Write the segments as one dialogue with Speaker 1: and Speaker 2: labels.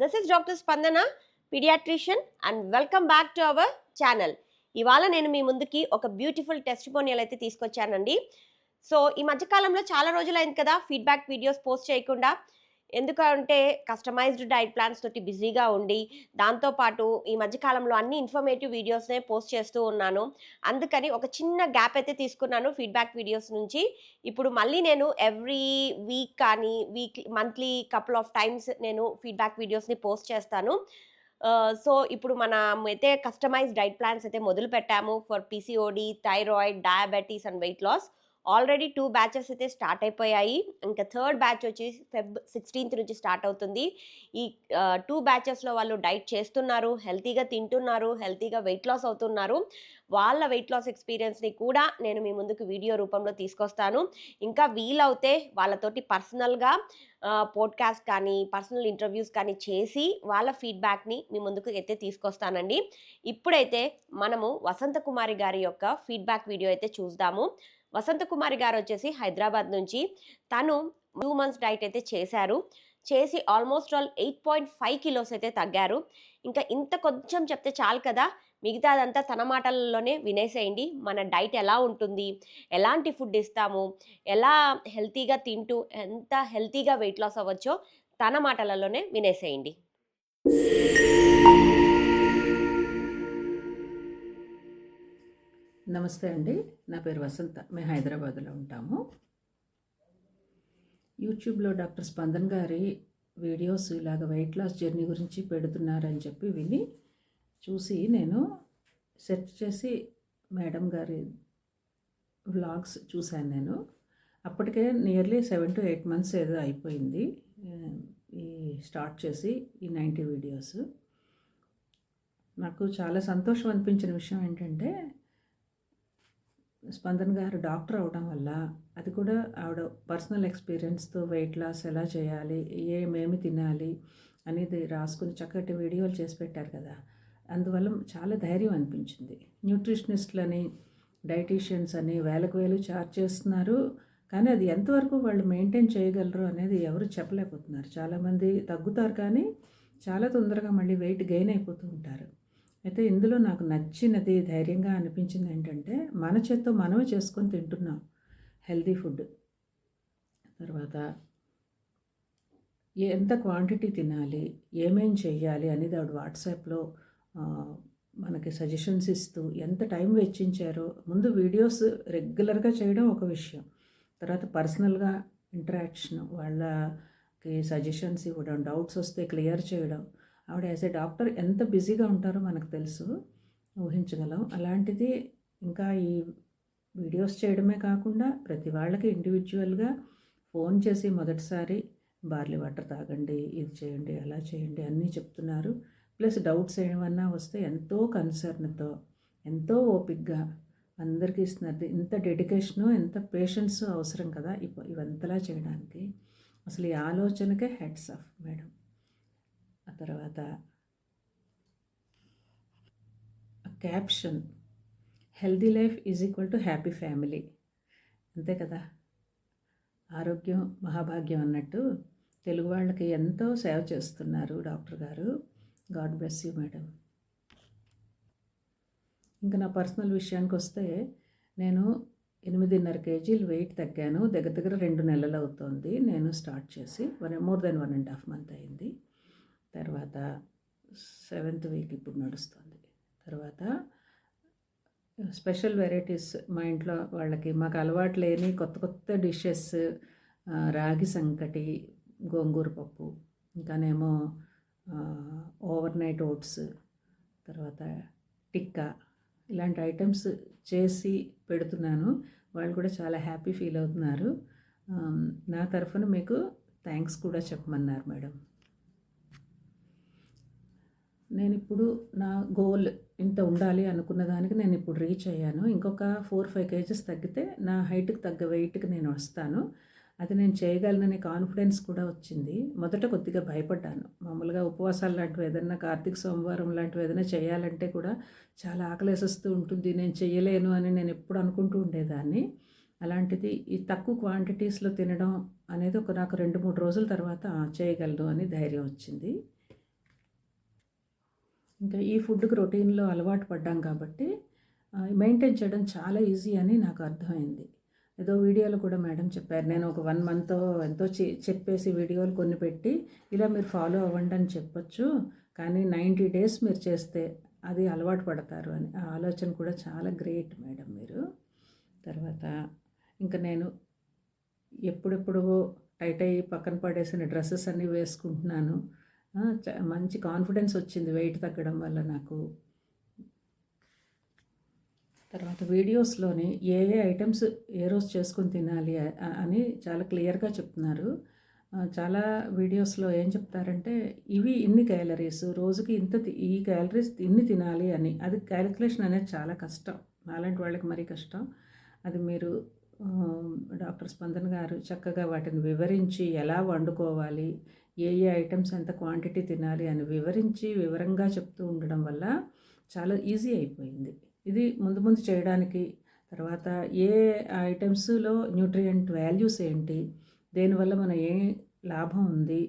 Speaker 1: This is Dr. Spandana, pediatrician, and welcome back to our channel. ఇవాళ నేను మీ ముందుకి ఒక బ్యూటిఫుల్ టెస్టిమోనియల్ అయితే తీసుకొచ్చానండి. సో ఈ మధ్యకాలంలో చాలా రోజులైంది కదా ఫీడ్బ్యాక్ వీడియోస్ పోస్ట్ చేయకుండా. ఎందుకంటే కస్టమైజ్డ్ డైట్ ప్లాన్స్ తోటి బిజీగా ఉండి, దాంతోపాటు ఈ మధ్యకాలంలో అన్ని ఇన్ఫర్మేటివ్ వీడియోస్నే పోస్ట్ చేస్తూ ఉన్నాను. అందుకని ఒక చిన్న గ్యాప్ అయితే తీసుకున్నాను ఫీడ్బ్యాక్ వీడియోస్ నుంచి. ఇప్పుడు మళ్ళీ నేను ఎవ్రీ వీక్ కానీ మంత్లీ కపుల్ ఆఫ్ టైమ్స్ నేను ఫీడ్బ్యాక్ వీడియోస్ని పోస్ట్ చేస్తాను. సో ఇప్పుడు మనమైతే కస్టమైజ్డ్ డైట్ ప్లాన్స్ అయితే మొదలు పెట్టాము for PCOD, thyroid, diabetes and weight loss. Already 2 batches అయితే స్టార్ట్ అయిపోయాయి. ఇంకా థర్డ్ బ్యాచ్ వచ్చి ఫెబ్ 16th నుంచి స్టార్ట్ అవుతుంది. ఈ 2 బ్యాచెస్లో వాళ్ళు డైట్ చేస్తున్నారు, హెల్తీగా తింటున్నారు, హెల్తీగా వెయిట్ లాస్ అవుతున్నారు. వాళ్ళ వెయిట్ లాస్ ఎక్స్పీరియన్స్ని కూడా నేను మీ ముందుకు వీడియో రూపంలో తీసుకొస్తాను. ఇంకా వీలవుతే వాళ్ళతోటి పర్సనల్గా పోడ్కాస్ట్ కానీ, పర్సనల్ ఇంటర్వ్యూస్ కానీ చేసి వాళ్ళ ఫీడ్బ్యాక్ని మీ ముందుకు అయితే తీసుకొస్తానండి. ఇప్పుడైతే మనము వసంత కుమారి గారి యొక్క ఫీడ్బ్యాక్ వీడియో అయితే చూద్దాము. వసంత కుమారి గారు వచ్చేసి హైదరాబాద్ నుంచి. తను 2 months డైట్ అయితే చేసి ఆల్మోస్ట్ ఆల్ 8.5 kilos అయితే తగ్గారు. ఇంకా ఇంత కొంచెం చెప్తే చాలు కదా, మిగతాదంతా తన మాటలలోనే వినేసేయండి. మన డైట్ ఎలా ఉంటుంది, ఎలాంటి ఫుడ్ ఇస్తాము, ఎలా హెల్తీగా తింటూ ఎంత హెల్తీగా వెయిట్ లాస్ అవ్వచ్చో తన మాటలలోనే వినేసేయండి.
Speaker 2: నమస్తే అండి, నా పేరు వసంత. మేము హైదరాబాద్లో ఉంటాము. యూట్యూబ్లో డాక్టర్ స్పందన్ గారి వీడియోస్ ఇలాగ వెయిట్ లాస్ జర్నీ గురించి పెడుతున్నారని చెప్పి విని చూసి నేను సెర్చ్ చేసి మేడం గారి వ్లాగ్స్ చూశాను. నేను అప్పటికే నియర్లీ 7 to 8 months ఏదో అయిపోయింది ఈ స్టార్ట్ చేసి ఈ 90 వీడియోస్. నాకు చాలా సంతోషం అనిపించిన విషయం ఏంటంటే, స్పందన్ గారు డాక్టర్ అవడం వల్ల, అది కూడా ఆవిడ పర్సనల్ ఎక్స్పీరియన్స్తో వెయిట్ లాస్ ఎలా చేయాలి, ఏమేమి తినాలి అనేది రాసుకుని చక్కటి వీడియోలు చేసి పెట్టారు కదా. అందువల్ల చాలా ధైర్యం అనిపించింది. న్యూట్రిషనిస్ట్లని, డైటీషియన్స్ అని వేలకు వేలు చార్జ్ చేస్తున్నారు, కానీ అది ఎంతవరకు వాళ్ళు మెయింటైన్ చేయగలరు అనేది ఎవరు చెప్పలేకపోతున్నారు. చాలామంది తగ్గుతారు కానీ చాలా తొందరగా మళ్ళీ వెయిట్ గెయిన్ అయిపోతూ ఉంటారు. అయితే ఇందులో నాకు నచ్చినది, ధైర్యంగా అనిపించింది ఏంటంటే, మన చేత్తో మనమే చేసుకొని తింటున్నాం హెల్తీ ఫుడ్. తర్వాత ఎంత క్వాంటిటీ తినాలి, ఏమేం చెయ్యాలి అనేది ఆవిడ వాట్సాప్లో మనకి సజెషన్స్ ఇస్తూ ఎంత టైం వెచ్చించారో. ముందు వీడియోస్ రెగ్యులర్గా చేయడం ఒక విషయం, తర్వాత పర్సనల్గా ఇంటరాక్షన్, వాళ్ళకి సజెషన్స్ ఇవ్వడం, డౌట్స్ వస్తే క్లియర్ చేయడం. ఆవిడ యాజ్ ఏ డాక్టర్ ఎంత బిజీగా ఉంటారో మనకు తెలుసు, ఊహించగలం. అలాంటిది ఇంకా ఈ వీడియోస్ చేయడమే కాకుండా ప్రతి వాళ్ళకి ఇండివిజువల్గా ఫోన్ చేసి మొదటిసారి బార్లీ వాటర్ తాగండి, ఇది చేయండి, అలా చేయండి అన్నీ చెప్తున్నారు. ప్లస్ డౌట్స్ ఏమన్నా వస్తే ఎంతో కన్సర్న్తో, ఎంతో ఓపిక్గా అందరికీ ఇస్తున్నారు. ఇంత డెడికేషను, ఎంత పేషెన్స్ అవసరం కదా ఇవంతలా చేయడానికి. అసలు ఈ ఆలోచనకే హెడ్స్ ఆఫ్ మేడం. ఆ తర్వాత caption, healthy life is equal to happy family. అంతే కదా, ఆరోగ్యం మహాభాగ్యం అన్నట్టు తెలుగు వాళ్ళకి ఎంతో సేవ చేస్తున్నారు డాక్టర్ గారు. God bless you madam. ఇంకా నా పర్సనల్ విషయానికి వస్తే, నేను 8.5 kg వెయిట్ తగ్గాను. దగ్గర దగ్గర 2 నెలలు అవుతుంది నేను స్టార్ట్ చేసి. మోర్ దెన్ 1.5 months అయింది. తర్వాత 7th week ఇప్పుడు నడుస్తుంది. తర్వాత స్పెషల్ వెరైటీస్ మా ఇంట్లో వాళ్ళకి, మాకు అలవాటు లేని కొత్త కొత్త డిషెస్, రాగి సంకటి, గోంగూర పప్పు, ఇంకానేమో ఓవర్ నైట్ ఓట్స్, తర్వాత టిక్కా, ఇలాంటి ఐటమ్స్ చేసి పెడుతున్నాను. వాళ్ళు కూడా చాలా హ్యాపీ ఫీల్ అవుతున్నారు. నా తరఫున మీకు థ్యాంక్స్ కూడా చెప్పమన్నారు మేడం. నేను ఇప్పుడు నా గోల్ ఇంత ఉండాలి అనుకున్న దానికి నేను ఇప్పుడు రీచ్ అయ్యాను. ఇంకొక 4-5 kgs తగ్గితే నా హైట్కి తగ్గ వెయిట్కి నేను వస్తాను. అది నేను చేయగలననే కాన్ఫిడెన్స్ కూడా వచ్చింది. మొదట కొద్దిగా భయపడ్డాను. మామూలుగా ఉపవాసాలు లాంటివి ఏదైనా, కార్తీక సోమవారం లాంటివి ఏదైనా చేయాలంటే కూడా చాలా ఆకలేసేస్తూ ఉంటుంది, నేను చేయలేను అని నేను ఎప్పుడు అనుకుంటూ ఉండేదాన్ని. అలాంటిది ఈ తక్కువ క్వాంటిటీస్లో తినడం అనేది నాకు 2-3 రోజుల తర్వాత చేయగలను అని ధైర్యం వచ్చింది. ఇంకా ఈ ఫుడ్‌కి రొటీన్‌లో అలవాటు పడ్డాం కాబట్టి మెయింటైన్ చేయడం చాలా ఈజీ అని నాకు అర్థమైంది. ఏదో వీడియోలో కూడా మేడం చెప్పారు. నేను ఒక 1 మంతో ఎంతో చెప్పేసి వీడియోలు కొన్ని పెట్టి, ఇలా మీరు ఫాలో అవ్వండి అని చెప్పొచ్చు. కానీ 90 డేస్ మీరు చేస్తే అది అలవాటు పడతారు అని. ఆ ఆలోచన కూడా చాలా గ్రేట్ మేడం మీరు. తర్వాత ఇంక నేను ఎప్పుడెప్పుడో టైట్ అయ్యి పక్కన పడేసిన డ్రెసెస్ అన్నీ వేసుకుంటున్నాను. మంచి కాన్ఫిడెన్స్ వచ్చింది వెయిట్ తగ్గడం వల్ల నాకు. తర్వాత వీడియోస్‌లోని ఏ ఐటెమ్స్ ఏ రోజు చేసుకొని తినాలి అని చాలా క్లియర్‌గా చెప్తున్నారు. చాలా వీడియోస్‌లో ఏం చెప్తారంటే, ఇవి ఇన్ని క్యాలరీస్, రోజుకి ఈ క్యాలరీస్ ఇన్ని తినాలి అని. అది క్యాలిక్యులేషన్ అనేది చాలా కష్టం. నాలాంటి వాళ్ళకి మరీ కష్టం. అది మీరు డాక్టర్ స్పందన గారు చక్కగా వాటిని వివరించి ఎలా వండుకోవాలి, ఏ ఐటెమ్స్ ఎంత క్వాంటిటీ తినాలి అని వివరంగా చెప్తూ ఉండడం వల్ల చాలా ఈజీ అయిపోయింది. ఇది ముందు ముందు చేయడానికి. తర్వాత ఏ ఐటెమ్స్‌లో న్యూట్రియంట్ వాల్యూస్ ఏంటి, దేనివల్ల మన ఏ లాభం ఉంది,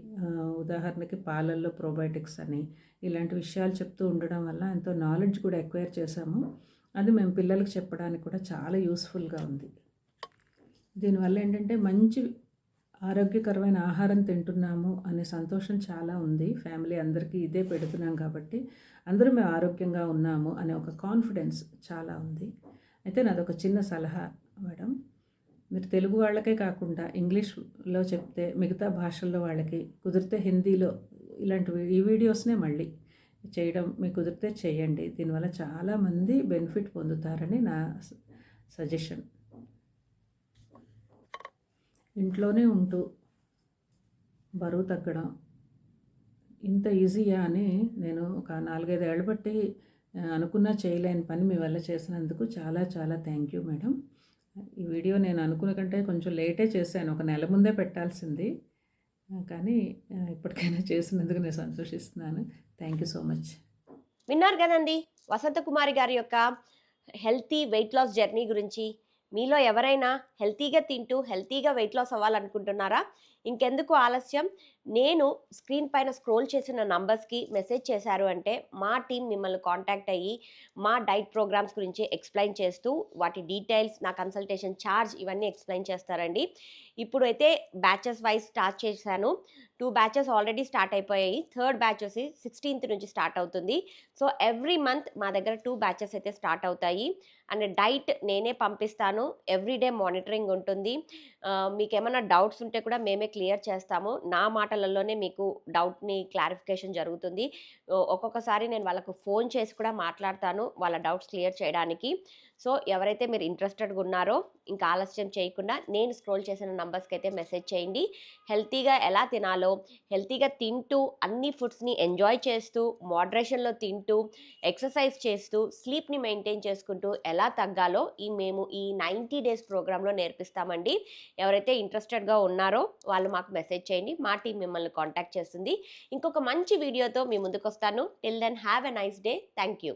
Speaker 2: ఉదాహరణకి పాలల్లో ప్రోబయోటిక్స్ అని ఇలాంటి విషయాలు చెప్తూ ఉండడం వల్ల ఎంతో నాలెడ్జ్ కూడా ఎక్వైర్ చేశాము. అది మేము పిల్లలకి చెప్పడానికి కూడా చాలా యూస్ఫుల్గా ఉంది. దీనివల్ల ఏంటంటే మంచి ఆరోగ్యకరమైన ఆహారం తింటున్నాము అనే సంతోషం చాలా ఉంది. ఫ్యామిలీ అందరికీ ఇదే పెడుతున్నాం కాబట్టి అందరూ మేము ఆరోగ్యంగా ఉన్నాము అనే ఒక కాన్ఫిడెన్స్ చాలా ఉంది. అయితే నాదొక చిన్న సలహా మేడం, మీరు తెలుగు వాళ్ళకే కాకుండా ఇంగ్లీష్లో చెప్తే మిగతా భాషల్లో వాళ్ళకి, కుదిరితే హిందీలో ఈ వీడియోస్నే మళ్ళీ చేయడం మీకు కుదిరితే చేయండి. దీనివల్ల చాలామంది బెనిఫిట్ పొందుతారని నా సజెషన్. ఇంట్లోనే ఉంటూ బరువు తగ్గడం ఇంత ఈజీయా అని నేను ఒక 4-5 ఏళ్ళ బట్టి అనుకున్నా చేయలేని పని మీ వల్ల చేసినందుకు చాలా చాలా థ్యాంక్ యూ మేడం. ఈ వీడియో నేను అనుకున్న కంటే కొంచెం లేటే చేశాను. ఒక నెల ముందే పెట్టాల్సింది. కానీ ఇప్పటికైనా చేసినందుకు నేను సంతోషిస్తున్నాను. Thank you so much.
Speaker 1: విన్నారు కదండి వసంత కుమారి గారి యొక్క హెల్తీ వెయిట్ లాస్ జర్నీ గురించి. మీలో ఎవరైనా హెల్తీగా తింటూ హెల్తీగా వెయిట్ లాస్ అవ్వాలనుకుంటున్నారా? ఇంకెందుకు ఆలస్యం, నేను స్క్రీన్ పైన స్క్రోల్ చేసిన నంబర్స్కి మెసేజ్ చేశారు అంటే మా టీం మిమ్మల్ని కాంటాక్ట్ అయ్యి మా డైట్ ప్రోగ్రామ్స్ గురించి ఎక్స్ప్లెయిన్ చేస్తూ వాటి డీటెయిల్స్, నా కన్సల్టేషన్ ఛార్జ్ ఇవన్నీ ఎక్స్ప్లెయిన్ చేస్తారండి. ఇప్పుడు అయితే బ్యాచెస్ వైజ్ స్టార్ట్ చేశాను. 2 బ్యాచెస్ ఆల్రెడీ స్టార్ట్ అయిపోయాయి. 3rd బ్యాచ్ వచ్చి 16th నుంచి స్టార్ట్ అవుతుంది. సో ఎవ్రీ మంత్ మా దగ్గర 2 బ్యాచెస్ అయితే స్టార్ట్ అవుతాయి. అండ్ డైట్ నేనే పంపిస్తాను. ఎవ్రీడే మానిటరింగ్ ఉంటుంది. మీకు ఏమైనా డౌట్స్ ఉంటే కూడా మేమే క్లియర్ చేస్తాము. నా మాటలలోనే మీకు డౌట్ని క్లారిఫికేషన్ జరుగుతుంది. ఒక్కొక్కసారి నేను వాళ్ళకు ఫోన్ చేసి కూడా మాట్లాడతాను వాళ్ళ డౌట్స్ క్లియర్ చేయడానికి. సో ఎవరైతే మీరు ఇంట్రెస్టెడ్గా ఉన్నారో ఇంకా ఆలస్యం చేయకుండా నేను స్క్రోల్ చేసిన నంబర్స్కి అయితే మెసేజ్ చేయండి. హెల్తీగా ఎలా తినాలో, హెల్తీగా తింటూ అన్ని ఫుడ్స్ని ఎంజాయ్ చేస్తూ, మోడరేషన్లో తింటూ, ఎక్సర్సైజ్ చేస్తూ, స్లీప్ని మెయింటైన్ చేసుకుంటూ ఎలా తగ్గాలో మేము ఈ 90 డేస్ ప్రోగ్రాంలో నేర్పిస్తామండి. ఎవరైతే ఇంట్రెస్టెడ్గా ఉన్నారో వాళ్ళు మాకు మెసేజ్ చేయండి. మా టీం మిమ్మల్ని కాంటాక్ట్ చేస్తుంది. ఇంకొక మంచి వీడియోతో మీ ముందుకు వస్తాను. Till then have a nice day. Thank you.